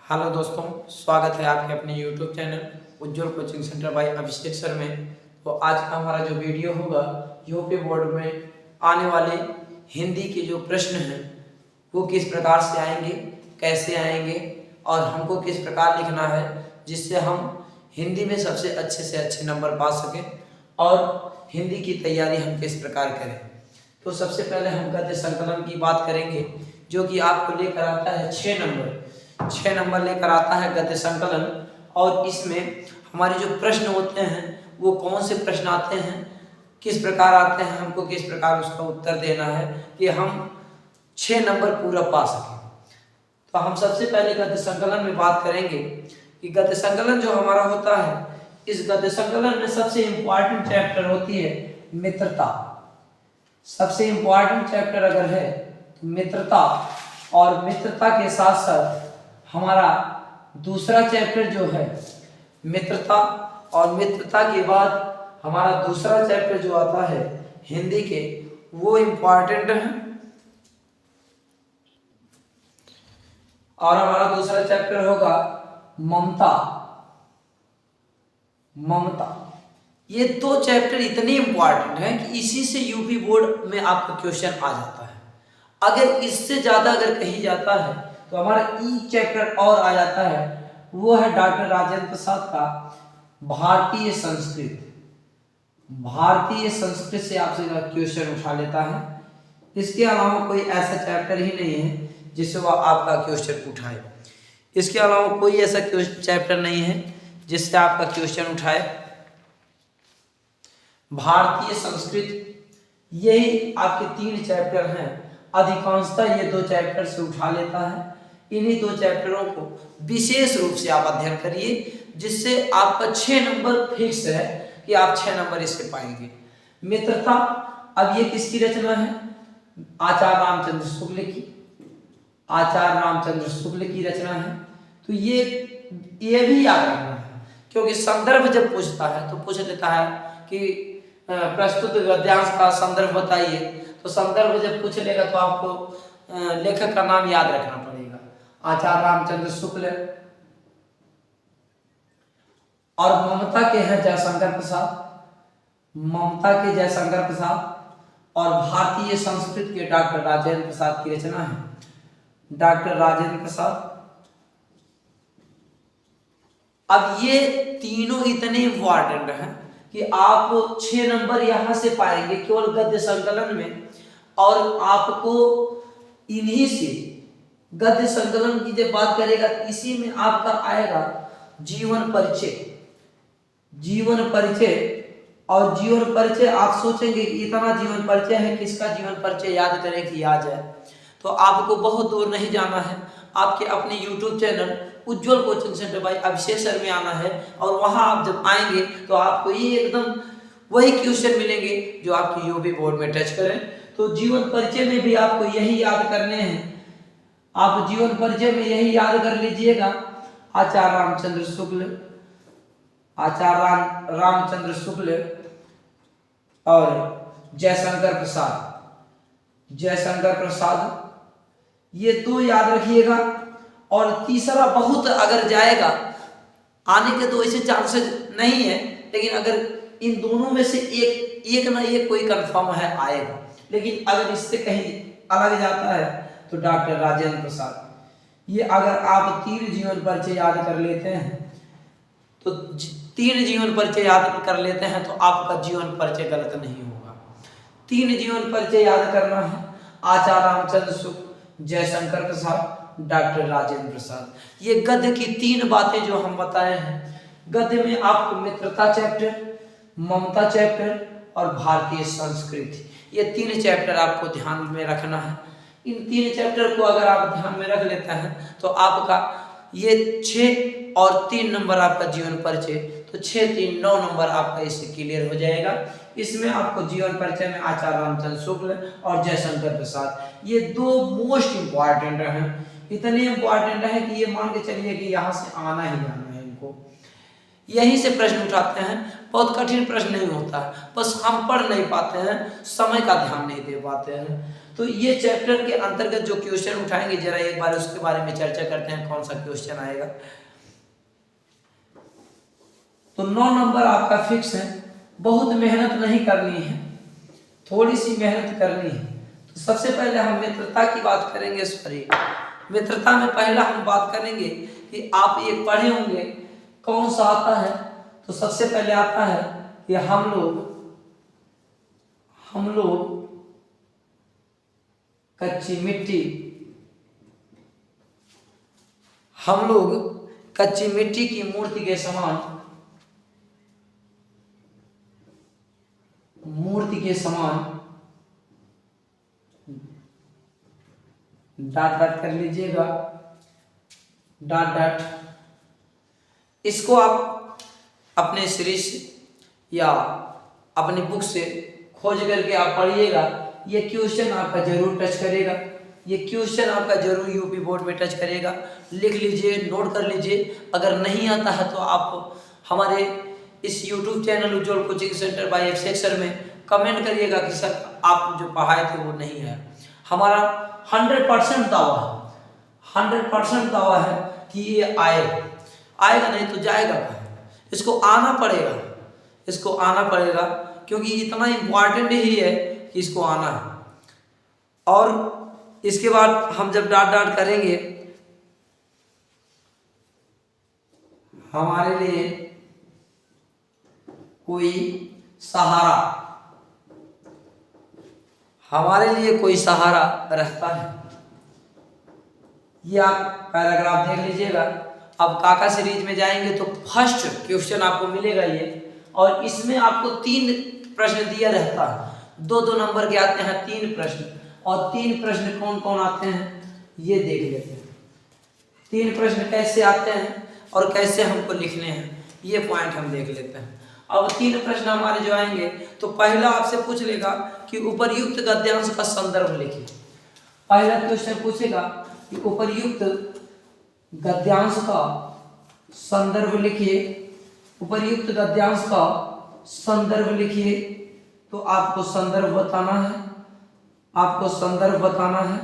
Hello दोस्तों, स्वागत है आपके अपने YouTube चैनल उज्जवल कोचिंग सेंटर बाय अभिषेक सर में। तो आज का हमारा जो वीडियो होगा यूपी बोर्ड में आने वाले हिंदी के जो प्रश्न हैं वो किस प्रकार से आएंगे, कैसे आएंगे और हमको किस प्रकार लिखना है जिससे हम हिंदी में सबसे अच्छे नंबर पा सकें और हिंदी की तैयारी हम किस प्रकार करें। तो सबसे पहले हम गद्य संकलन की बात करेंगे जो कि आपको लेकर आता है 6 नंबर लेकर आता है गद्य संकलन। और इसमें हमारे जो प्रश्न होते हैं वो कौन से प्रश्न आते हैं, किस प्रकार आते हैं, हमको किस प्रकार उसका उत्तर देना है कि हम 6 नंबर पूरा पा सकें। तो हम सबसे पहले गद्य संकलन में बात करेंगे कि गद्य संकलन जो हमारा होता है, इस गद्य संकलन में सबसे इम्पोर्टेंट चैप्टर होती है मित्रता। सबसे इम्पोर्टेंट चैप्टर अगर है तो मित्रता, और मित्रता के साथ साथ हमारा दूसरा चैप्टर जो है मित्रता, और मित्रता के बाद हमारा दूसरा चैप्टर जो आता है हिंदी के वो इम्पोर्टेंट है। और हमारा दूसरा चैप्टर होगा ममता। ये दो चैप्टर इतने इम्पोर्टेंट हैं कि इसी से यूपी बोर्ड में आपका क्वेश्चन आ जाता है। अगर इससे ज्यादा अगर कही जाता है तो हमारा ई चैप्टर और आ जाता है, वो है डॉक्टर राजेंद्र प्रसाद का भारतीय संस्कृत। भारतीय संस्कृत से आपसे क्वेश्चन उठा लेता है। इसके अलावा कोई ऐसा चैप्टर ही नहीं है जिससे वह आपका क्वेश्चन उठाए। इसके अलावा कोई ऐसा चैप्टर नहीं है जिससे आपका क्वेश्चन उठाए। भारतीय संस्कृत, यही आपके 3 चैप्टर हैं। अधिकांशतः ये 2 चैप्टर से उठा लेता है। इन्हीं 2 चैप्टरों को विशेष रूप से आप अध्ययन करिए जिससे आपका 6 नंबर फिक्स है कि आप 6 नंबर इससे पाएंगे। मित्रता, अब ये किसकी रचना है? आचार्य रामचंद्र शुक्ल की। आचार्य रामचंद्र शुक्ल की रचना है। तो ये भी याद रखना है क्योंकि संदर्भ जब पूछता है तो पूछ लेता है कि प्रस्तुत गद्यांश का संदर्भ बताइए। तो संदर्भ जब पूछ लेगा तो आपको लेखक का नाम याद रखना पड़ेगा, आचार्य रामचंद्र शुक्ल। और ममता के हैं जयशंकर प्रसाद। ममता के जयशंकर प्रसाद। और भारतीय संस्कृत के डॉक्टर राजेंद्र प्रसाद की रचना है, डॉक्टर राजेंद्र प्रसाद। अब ये तीनों इतने इंपॉर्टेंट हैं कि आप 6 नंबर यहां से पाएंगे केवल गद्य संकलन में। और आपको इन्हीं से गद्य संकलन की जब बात करेगा इसी में आपका आएगा जीवन परिचय। जीवन परिचय, और जीवन परिचय आप सोचेंगे कि इतना जीवन परिचय है, किसका जीवन परिचय याद करें कि याद जाए। तो आपको बहुत दूर नहीं जाना है, आपके अपने YouTube चैनल उज्जवल कोचिंग सेंटर बाय अभिषेक सर में आना है। और वहां आप जब आएंगे तो आपको ये एकदम वही क्वेश्चन मिलेंगे जो आपके यूपी बोर्ड में टच करें। तो जीवन परिचय में भी आपको यही याद करने हैं। आप जीवन परिचय में यही याद कर लीजिएगा, आचार्य रामचंद्र शुक्ल, आचार्य रामचंद्र शुक्ल और जयशंकर प्रसाद। जयशंकर प्रसाद, ये 2 याद रखिएगा। और तीसरा बहुत अगर जाएगा, आने के तो ऐसे चांसेस नहीं है, लेकिन अगर इन दोनों में से एक ना एक कोई कंफर्म है आएगा। लेकिन अगर इससे कहीं अलग जाता है तो डॉक्टर राजेंद्र प्रसाद। ये अगर आप 3 जीवन परिचय याद कर लेते हैं तो 3 जीवन परिचय याद कर लेते हैं तो आपका जीवन परिचय गलत नहीं होगा। 3 जीवन परिचय याद करना है, आचार्य रामचंद्र शुक्ल, जयशंकर प्रसाद, डॉक्टर राजेंद्र प्रसाद। ये गद्य की 3 बातें जो हम बताए हैं। गद्य में आपको मित्रता चैप्टर, ममता चैप्टर और भारतीय संस्कृति, ये 3 चैप्टर आपको ध्यान में रखना है। इन 3 चैप्टर को अगर आप ध्यान में रख लेते हैं तो आपका ये 6 और 3 नंबर आपका जीवन परिचय, तो 6 3 9 नंबर आपका इससे क्लियर हो जाएगा। इसमें आपको जीवन परिचय में आचार्य रामचंद्र शुक्ल और जयशंकर प्रसाद, ये 2 मोस्ट इंपॉर्टेंट हैं। इतने इंपॉर्टेंट है कि ये मान के चलिए कि यहाँ से आना ही आना है। इनको यहीं से प्रश्न उठाते हैं। बहुत कठिन प्रश्न नहीं होता, बस हम पढ़ नहीं पाते हैं, समय का ध्यान नहीं दे पाते हैं। तो ये चैप्टर के अंतर्गत जो क्वेश्चन उठाएंगे जरा एक बार उसके बारे में चर्चा करते हैं, कौन सा क्वेश्चन आएगा। तो 9 नंबर आपका फिक्स है, बहुत मेहनत नहीं करनी है, थोड़ी सी मेहनत करनी है। तो सबसे पहले हम मित्रता की बात करेंगे। सॉरी, मित्रता में पहला हम बात करेंगे कि आप ये पढ़े होंगे कौन सा आता है। तो सबसे पहले आता है कि हम लोग कच्ची मिट्टी, हम लोग कच्ची मिट्टी की मूर्ति के समान, मूर्ति के समान डॉट डॉट कर लीजिएगा, डॉट डॉट। इसको आप अपने सीरीज या अपनी बुक से खोज करके आप पढ़िएगा। ये क्वेश्चन आपका जरूर टच करेगा, ये क्वेश्चन आपका जरूर यूपी बोर्ड में टच करेगा। लिख लीजिए, नोट कर लीजिए। अगर नहीं आता है तो आप हमारे इस YouTube चैनल उज्ज्वल कोचिंग सेंटर बाय एफसेक सर में कमेंट करिएगा कि सर आप जो पढ़ाए थे वो नहीं है। हमारा 100% दावा है, 100% दावा है कि ये आएगा नहीं तो जाएगा कहाँ। इसको आना पड़ेगा, इसको आना पड़ेगा, क्योंकि इतना इम्पॉर्टेंट ही है कि इसको आना है। और इसके बाद हम जब डॉट डॉट करेंगे, हमारे लिए कोई सहारा, हमारे लिए कोई सहारा रहता है। ये आप पैराग्राफ देख लीजिएगा। अब काका सीरीज में जाएंगे तो फर्स्ट क्वेश्चन आपको मिलेगा ये, और इसमें आपको 3 प्रश्न दिया रहता है। 2-2 नंबर के आते हैं 3 प्रश्न, और 3 प्रश्न कौन कौन आते हैं ये देख लेते हैं। 3 प्रश्न कैसे आते हैं और कैसे हमको लिखने हैं ये पॉइंट हम देख लेते हैं। अब 3 प्रश्न हमारे जो आएंगे तो पहला आपसे पूछ लेगा कि उपर्युक्त गद्यांश का संदर्भ लिखिए। पहला क्वेश्चन पूछेगा कि उपर्युक्त गद्यांश का संदर्भ लिखिए, उपर्युक्त गद्यांश का संदर्भ लिखिए। तो आपको संदर्भ बताना है, आपको संदर्भ बताना है।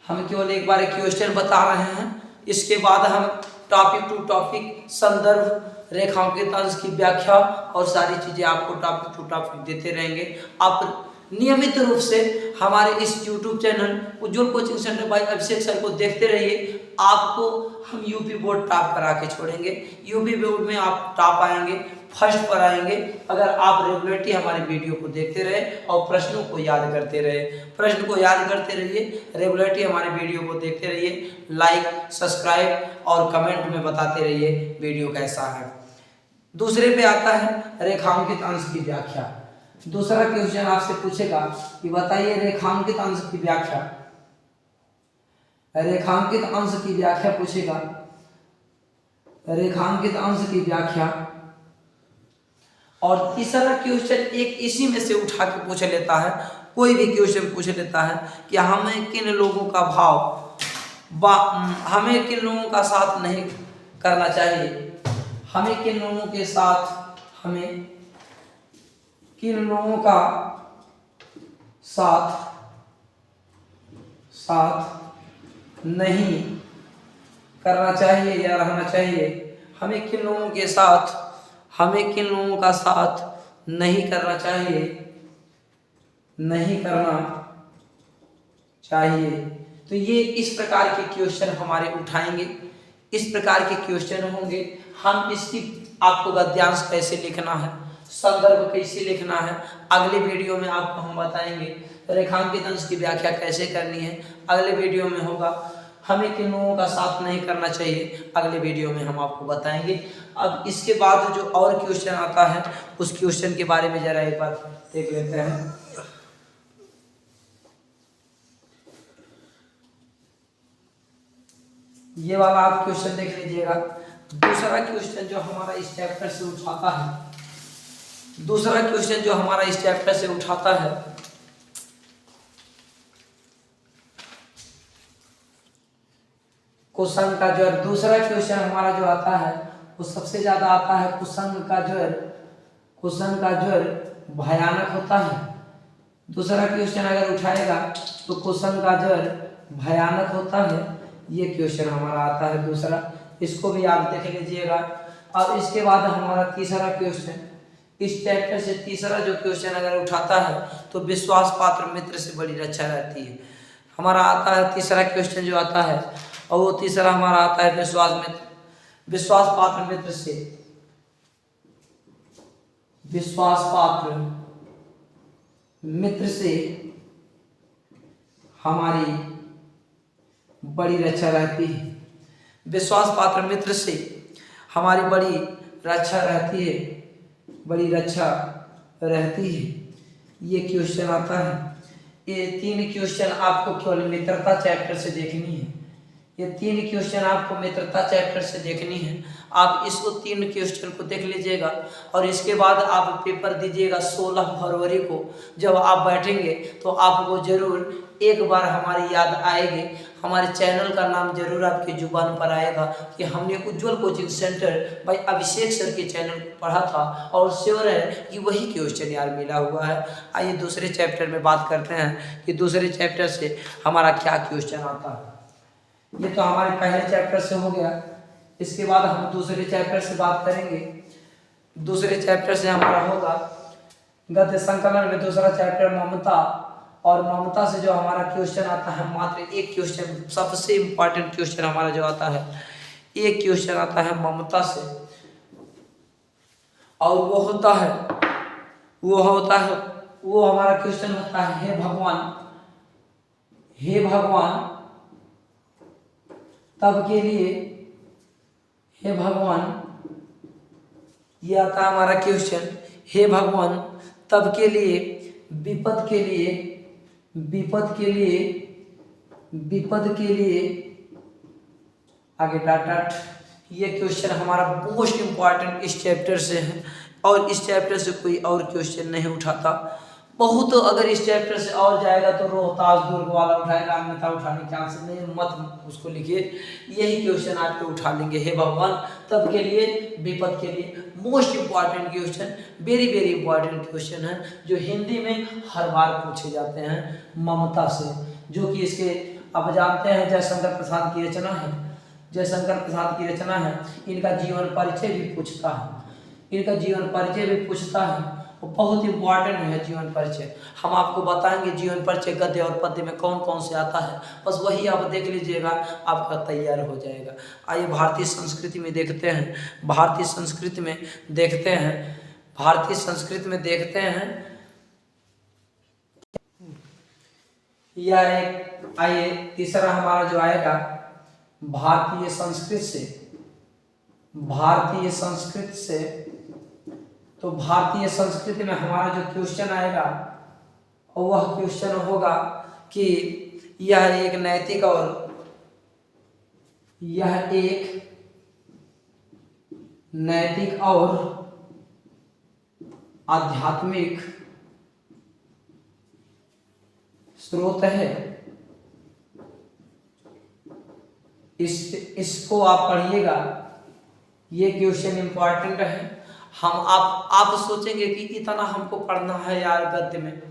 हम केवल एक बार क्वेश्चन बता रहे हैं, इसके बाद हम टॉपिक टू टॉपिक संदर्भ, रेखांकित अंश की व्याख्या और सारी चीजें आपको टॉपिक टू टॉपिक देते रहेंगे। आप नियमित रूप से हमारे इस YouTube चैनल उज्ज्वल कोचिंग सेंटर बाय अभिषेक सर को देखते रहिए। आपको हम यूपी बोर्ड टॉप करा के छोड़ेंगे। यूपी बोर्ड में आप टॉप आएंगे, फर्स्ट पर आएंगे, अगर आप रेगुलरली हमारे वीडियो को देखते रहे और प्रश्नों को याद करते रहे। प्रश्न को याद करते रहिए, रेगुलरली हमारे वीडियो को देखते रहिए, लाइक, सब्सक्राइब और कमेंट में बताते रहिए वीडियो कैसा है। दूसरे पे आता है रेखांकित अंश की व्याख्या। दूसरा क्वेश्चन आपसे पूछेगा कि बताइए रेखांकित अंश की व्याख्या, रेखांकित अंश की व्याख्या पूछेगा, रेखांकित अंश की व्याख्या। और तीसरा क्वेश्चन एक इसी में से उठा के पूछ लेता है, कोई भी क्वेश्चन पूछ लेता है कि हमें किन लोगों का हमें किन लोगों का साथ नहीं करना चाहिए, हमें किन लोगों के साथ, हमें किन लोगों का साथ नहीं करना चाहिए या रहना चाहिए, हमें किन लोगों के साथ, हमें किन लोगों का साथ नहीं करना चाहिए, नहीं करना चाहिए। तो ये इस प्रकार के क्वेश्चन हमारे उठाएंगे, इस प्रकार के क्वेश्चन होंगे। हम इसकी आपको गद्यांश कैसे लिखना है, संदर्भ कैसे लिखना है, अगले वीडियो में आपको हम बताएंगे। रेखांकित अंश की व्याख्या कैसे करनी है अगले वीडियो में होगा। हमें किन लोगों का साथ नहीं करना चाहिए अगले वीडियो में हम आपको बताएंगे। अब इसके बाद जो और क्वेश्चन आता है उस क्वेश्चन के बारे में जरा एक बार देख लेते हैं। ये वाला आप क्वेश्चन देख लीजिएगा। दूसरा क्वेश्चन जो हमारा इस चैप्टर से उठाता है, दूसरा क्वेश्चन जो हमारा इस चैप्टर से उठाता है, कुसंग का ज्वर। दूसरा क्वेश्चन हमारा जो आता है वो सबसे ज्यादा आता है कुसंग का ज्वर। कुसंग का ज्वर भयानक होता है, दूसरा क्वेश्चन अगर उठाएगा तो क्वेश्चन का जड़ भयानक होता है, ये क्वेश्चन हमारा आता है दूसरा, इसको भी आप देख लीजिएगा। अब इसके बाद हमारा तीसरा क्वेश्चन, इस चैप्टर से तीसरा जो क्वेश्चन अगर उठाता है तो विश्वास पात्र मित्र से बड़ी रक्षा रहती है। हमारा आता है तीसरा क्वेश्चन जो आता है, और वो तीसरा हमारा आता है विश्वास पात्र मित्र से, विश्वास पात्र मित्र से हमारी बड़ी रक्षा रहती है। विश्वास पात्र मित्र से हमारी बड़ी रक्षा रहती है, बड़ी रक्षा रहती है, ये क्वेश्चन आता है। ये 3 क्वेश्चन आपको केवल मित्रता चैप्टर से देखनी है, ये 3 क्वेश्चन आपको मित्रता चैप्टर से देखनी है। आप इसको 3 क्वेश्चन को देख लीजिएगा और इसके बाद आप पेपर दीजिएगा 16 फरवरी को। जब आप बैठेंगे तो आपको जरूर एक बार हमारी याद आएगी, हमारे चैनल का नाम जरूर आपकी जुबान पर आएगा कि हमने उज्जवल कोचिंग सेंटर भाई अभिषेक सर के चैनल को पढ़ा था और श्योर है कि वही क्वेश्चन यार मिला हुआ है। आइए दूसरे चैप्टर में बात करते हैं कि दूसरे चैप्टर से हमारा क्या क्वेश्चन आता है। ये तो हमारे पहले चैप्टर से हो गया, इसके बाद हम दूसरे चैप्टर से बात करेंगे। दूसरे चैप्टर से हमारा होगा गद्य संकलन में दूसरा चैप्टर ममता, और ममता से जो हमारा क्वेश्चन आता है मात्र एक क्वेश्चन, सबसे इम्पोर्टेंट क्वेश्चन हमारा जो आता है, एक क्वेश्चन आता है ममता से, और वो हमारा क्वेश्चन होता है हे भगवान तब के लिए, हे भगवान, ये आता है हमारा क्वेश्चन, हे भगवान तब के लिए, विपद के लिए आगे डाटा। ये क्वेश्चन हमारा मोस्ट इम्पॉर्टेंट इस चैप्टर से है, और इस चैप्टर से कोई और क्वेश्चन नहीं उठाता। बहुत अगर इस चैप्टर से और जाएगा तो रोहतास दुर्ग वाला उठाएगा, अन्यथा उठाने के चांस नहीं, मत उसको लिखिए। यही क्वेश्चन आपके उठा लेंगे, हे भगवान तब के लिए, विपद के लिए। Most important question, very very important question है जो हिंदी में हर बार पूछे जाते हैं ममता से, जो कि इसके आप जानते हैं जयशंकर प्रसाद की रचना है, जयशंकर प्रसाद की रचना है। इनका जीवन परिचय भी पूछता है, वो बहुत इंपॉर्टेंट है जीवन परिचय। हम आपको बताएंगे जीवन परिचय गद्य और पद्य में कौन कौन से आता है, बस वही आप देख लीजिएगा, आपका तैयार हो जाएगा। आइए भारतीय संस्कृति में देखते हैं, यह एक, आइए तीसरा हमारा जो आएगा भारतीय संस्कृत से, तो भारतीय संस्कृति में हमारा जो क्वेश्चन आएगा वह क्वेश्चन होगा कि यह एक नैतिक और आध्यात्मिक स्रोत है। इसको आप पढ़िएगा, ये क्वेश्चन इंपॉर्टेंट है। आप सोचेंगे कि इतना हमको पढ़ना है यार गद्य में,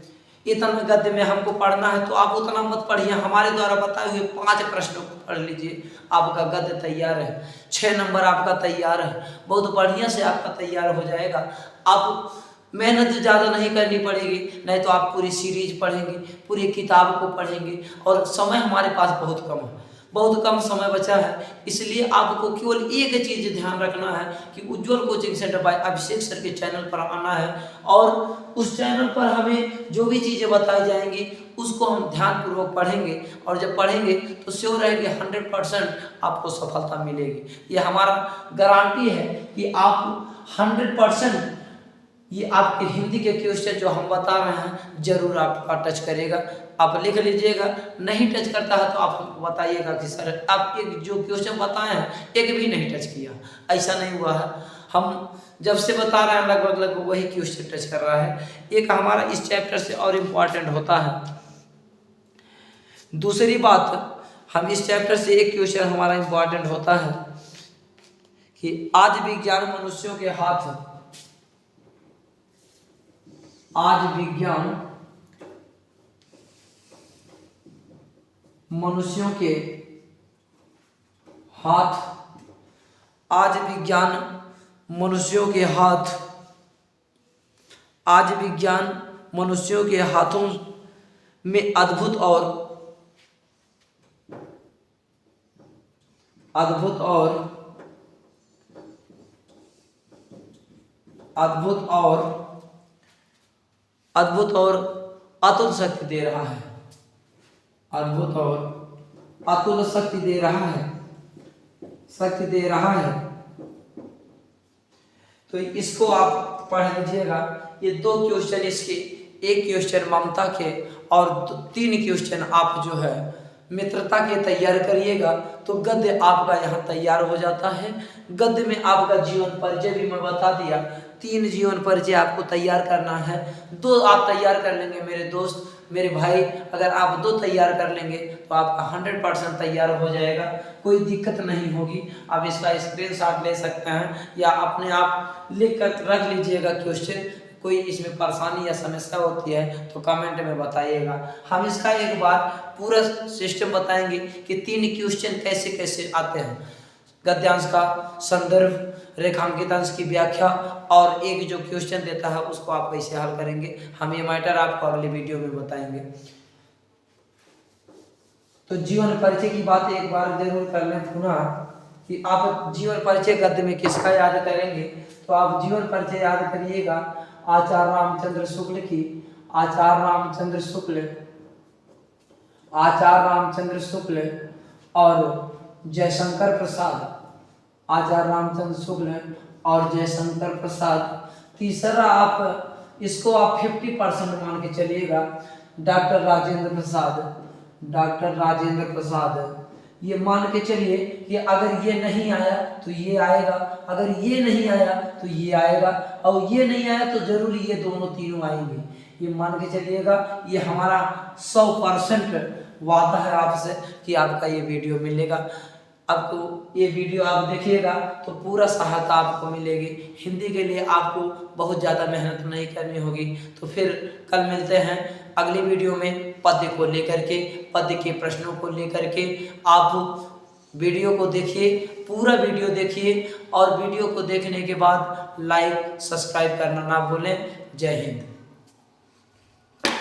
इतना गद्य में हमको पढ़ना है, तो आप उतना मत पढ़िए, हमारे द्वारा बताए हुए 5 प्रश्नों को पढ़ लीजिए, आपका गद्य तैयार है, 6 नंबर आपका तैयार है, बहुत बढ़िया से आपका तैयार हो जाएगा। आप मेहनत ज़्यादा नहीं करनी पड़ेगी, नहीं तो आप पूरी सीरीज पढ़ेंगे, पूरी किताब को पढ़ेंगे, और समय हमारे पास बहुत कम समय बचा है। इसलिए आपको केवल एक चीज़ ध्यान रखना है कि उज्जवल कोचिंग सेंटर बाय अभिषेक सर के चैनल पर आना है, और उस चैनल पर हमें जो भी चीज़ें बताई जाएंगी उसको हम ध्यानपूर्वक पढ़ेंगे, और जब पढ़ेंगे तो श्योर है कि 100% आपको सफलता मिलेगी। ये हमारा गारंटी है कि आप 100% ये आपके हिंदी के क्वेश्चन जो हम बता रहे हैं जरूर आपका टच करेगा। आप लिख लीजिएगा, नहीं टच करता है तो आप हमको बताइएगा कि सर आप एक जो क्वेश्चन बताए हैं एक भी नहीं टच किया, ऐसा नहीं हुआ है। हम जब से बता रहे हैं लगभग वही क्वेश्चन टच कर रहा है। एक हमारा इस चैप्टर से और इम्पॉर्टेंट होता है। दूसरी बात, हम इस चैप्टर से एक क्वेश्चन हमारा इम्पॉर्टेंट होता है कि आज विज्ञान मनुष्यों के हाथ मनुष्यों के हाथ, आज विज्ञान मनुष्यों के हाथ, आज विज्ञान मनुष्यों के हाथों में अद्भुत और अद्भुत और अद्भुत और अद्भुत और अतुल शक्ति दे रहा है, अद्भुत और अतुल शक्ति दे रहा है, शक्ति दे रहा है। तो इसको आप पढ़ लीजिएगा। ये 2 क्वेश्चन इसके, एक क्वेश्चन ममता के और 3 क्वेश्चन आप जो है मित्रता के तैयार करिएगा तो गद्य आपका यहाँ तैयार हो जाता है। गद्य में आपका जीवन परिचय भी मैं बता दिया, 3 जीवन परिचय आपको तैयार करना है। 2 आप तैयार कर लेंगे मेरे दोस्त, मेरे भाई, अगर आप 2 तैयार कर लेंगे तो आपका 100% तैयार हो जाएगा, कोई दिक्कत नहीं होगी। आप इसका स्क्रीनशॉट ले सकते हैं या अपने आप लिख कर रख लीजिएगा क्वेश्चन। कोई इसमें परेशानी या समस्या होती है तो कमेंट में बताइएगा। हम इसका एक बार पूरा सिस्टम बताएंगे कि 3 क्वेश्चन कैसे कैसे आते हैं। गद्यांश का संदर्भ, रेखांकितांश की व्याख्या और एक जो क्वेश्चन देता है उसको आप कैसे हल करेंगे। हम ये मैटर आपको अगले वीडियो में बताएंगे। तो जीवन परिचय की बात एक बार जरूर कर लें पुनः कि आप जीवन परिचय गद्य में किसका याद करेंगे। तो आप जीवन परिचय याद करिएगा आचार्य रामचंद्र शुक्ल की, आचार्य रामचंद्र शुक्ल, आचार्य रामचंद्र शुक्ल और जयशंकर प्रसाद, आचार्य रामचंद्र शुक्ल और जयशंकर प्रसाद। तीसरा आप इसको आप 50% मान के चलिएगा, डॉक्टर राजेंद्र प्रसाद, डॉक्टर राजेंद्र प्रसाद। ये मान के चलिए कि अगर ये नहीं आया तो ये आएगा, अगर ये नहीं आया तो ये आएगा, और ये नहीं आया तो जरूर ये दोनों तीनों आएंगे। ये मान के चलिएगा, ये हमारा 100% वादा है आपसे कि आपका ये वीडियो मिलेगा। आपको ये वीडियो आप देखिएगा तो पूरा सहायता आपको मिलेगी। हिंदी के लिए आपको बहुत ज़्यादा मेहनत नहीं करनी होगी। तो फिर कल मिलते हैं अगली वीडियो में पद्य को लेकर के, पद्य के प्रश्नों को लेकर के। आप वीडियो को देखिए, पूरा वीडियो देखिए और वीडियो को देखने के बाद लाइक सब्सक्राइब करना ना भूलें। जय हिंद।